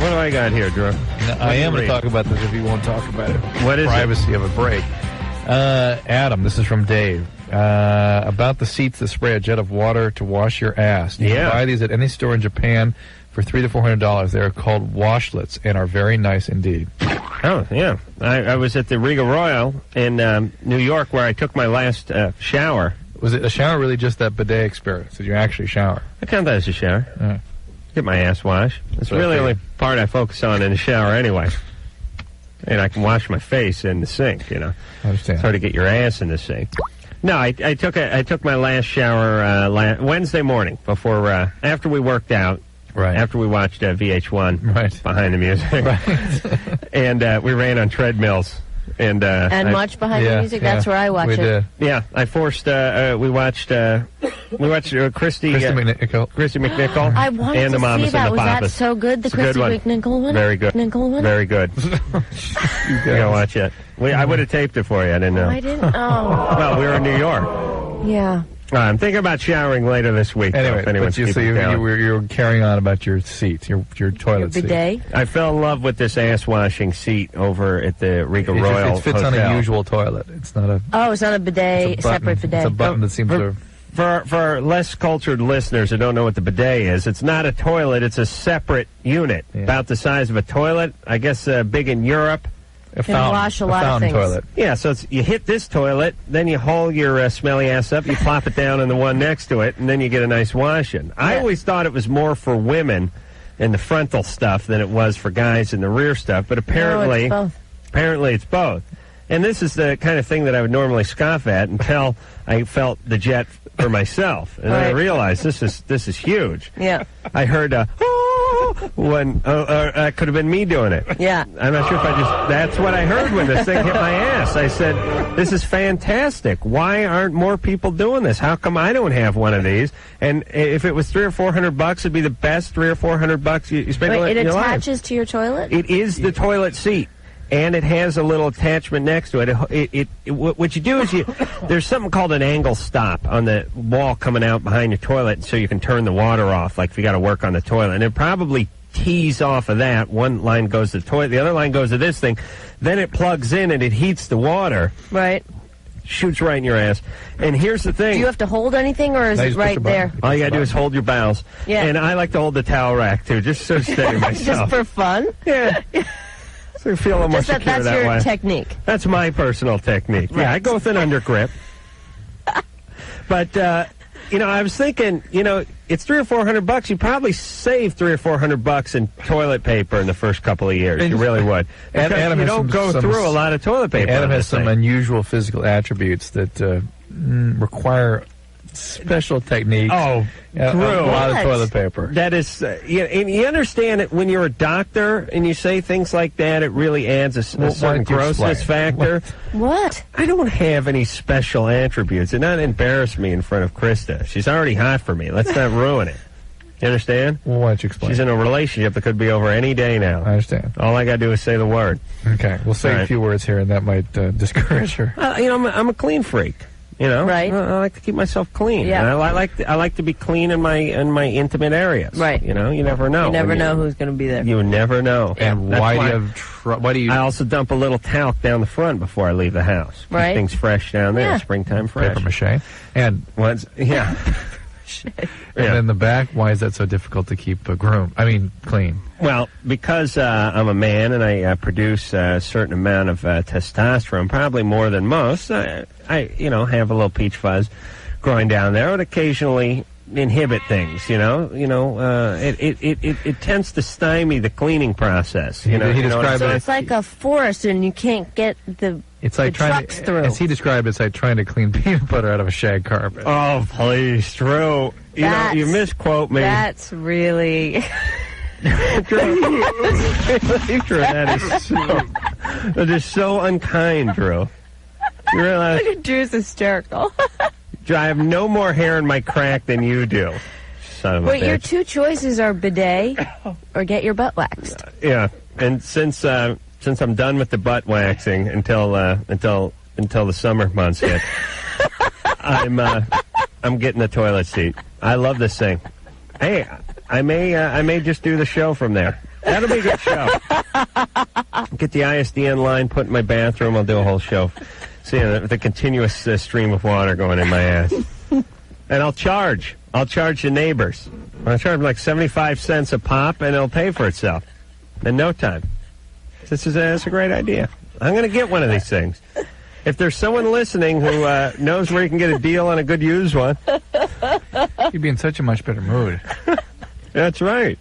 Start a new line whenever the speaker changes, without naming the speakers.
What do I got here, Drew?
No, I am going to talk about this if you won't talk about it.
What is
Privacy of a break. Adam, this is from Dave. About the seats that spray a jet of water to wash your ass. You can buy these at any store in Japan for $300 to $400. They are called washlets and are very nice indeed.
Oh, yeah. I was at the Riga Royal in New York where I took my last shower.
Was it a shower, really just that bidet experience? Did you actually shower?
I count that as a shower. Get my ass washed. It's really the only part I focus on in the shower anyway. And I can wash my face in the sink, you know.
I understand.
It's hard to get your ass in the sink. No, I took my last shower Wednesday morning before after we worked out.
Right.
After we watched VH1 Behind the Music. Right. And we ran on treadmills. And
much Behind the Music. That's where I watch it.
Yeah, I forced. We watched Christy McNichol.
I wanted
and the
to
Mamas
see that.
and the
Was
Papas.
that so good? The Christy McNichol one.
Very good. Very good. You gotta watch it. I would have taped it for you. I didn't know.
I didn't. Oh.
Well, we were in New York.
Yeah.
I'm thinking about showering later this week.
Anyway, so you're carrying on about your seat, your toilet seat.
Bidet.
I fell in love with this ass washing seat over at the Riga Royal
It fits
Hotel.
on a usual toilet. It's not a.
Oh, it's not a bidet.
It's a
separate bidet.
It's a button that seems to.
For less cultured listeners who don't know what the bidet is, it's not a toilet. It's a separate unit, about the size of a toilet. I guess big in Europe.
Can wash a lot of things.
Toilet.
Yeah, so you hit this toilet, then you haul your smelly ass up, you plop it down on the one next to it, and then you get a nice washing. Yeah. I always thought it was more for women in the frontal stuff than it was for guys in the rear stuff, but apparently, it's both. And this is the kind of thing that I would normally scoff at until I felt the jet for myself, and then I realized this is huge.
Yeah,
I heard when that could have been me doing it.
Yeah,
I'm not sure if that's what I heard when this thing hit my ass. I said, this is fantastic. Why aren't more people doing this? How come I don't have one of these? And if it was $300 or $400, it'd be the best $300 or $400 you spend in your life.
It attaches to your toilet?
It is the toilet seat. And it has a little attachment next to it. What you do is there's something called an angle stop on the wall coming out behind your toilet, so you can turn the water off, like if you got to work on the toilet. And it probably tees off of that. One line goes to the toilet, the other line goes to this thing. Then it plugs in and it heats the water.
Right.
Shoots right in your ass. And here's the thing.
Do you have to hold anything, or is it right there?
All you got to do is hold your bowels.
Yeah.
And I like to hold the towel rack, too, just so steady myself.
Just for fun?
Yeah. So you feel a little more secure that way.
That's your technique.
That's my personal technique.
Right.
Yeah, I go with an undergrip. But, I was thinking, it's $300 or $400. You probably save $300 or $400 in toilet paper in the first couple of years. You really would. Adam, you don't go through a lot of toilet paper.
Adam has some unusual physical attributes that require special techniques.
Oh,
a lot of toilet paper.
That is, and you understand that when you're a doctor and you say things like that, it really adds a certain grossness factor.
What?
I don't have any special attributes. And not embarrass me in front of Christa. She's already hot for me. Let's not ruin it. You understand?
Well, why don't you explain?
She's in a relationship that could be over any day now.
I understand.
All I got to do is say the word.
Okay, we'll say a few words here, and that might discourage her.
I'm a clean freak.
Right.
I like to keep myself clean.
Yeah.
And I like to be clean in my intimate areas.
Right.
You never know.
You never know who's going to be there.
You never know.
And why do you?
I also dump a little talc down the front before I leave the house.
Right.
Keep things fresh down there.
Yeah.
Springtime fresh.
Paper mache. And
yeah.
And then the back, why is that so difficult to keep clean?
Well, because I'm a man and I produce a certain amount of testosterone, probably more than most. I have a little peach fuzz growing down there. It occasionally inhibit things. It tends to stymie the cleaning process.
He described
so it's like a forest, and you can't get the.
It's like
trucks through.
As he described it, it's like trying to clean peanut butter out of a shag carpet.
Oh, please, Drew. You misquote me.
That's really...
Drew, that is so unkind, Drew. You realize...
Look at Drew's hysterical.
I have no more hair in my crack than you do. Son of a bitch.
Your two choices are bidet or get your butt waxed.
Yeah, and since I'm done with the butt waxing until the summer months hit, I'm getting the toilet seat. I love this thing. Hey, I may just do the show from there. That'll be a good show. Get the ISDN line, put it in my bathroom. I'll do a whole show. See the continuous stream of water going in my ass. And I'll charge. I'll charge the neighbors. I'll charge them like 75 cents a pop, and it'll pay for itself in no time. That's a great idea. I'm going to get one of these things. If there's someone listening who knows where you can get a deal on a good used one.
You'd be in such a much better mood.
That's right.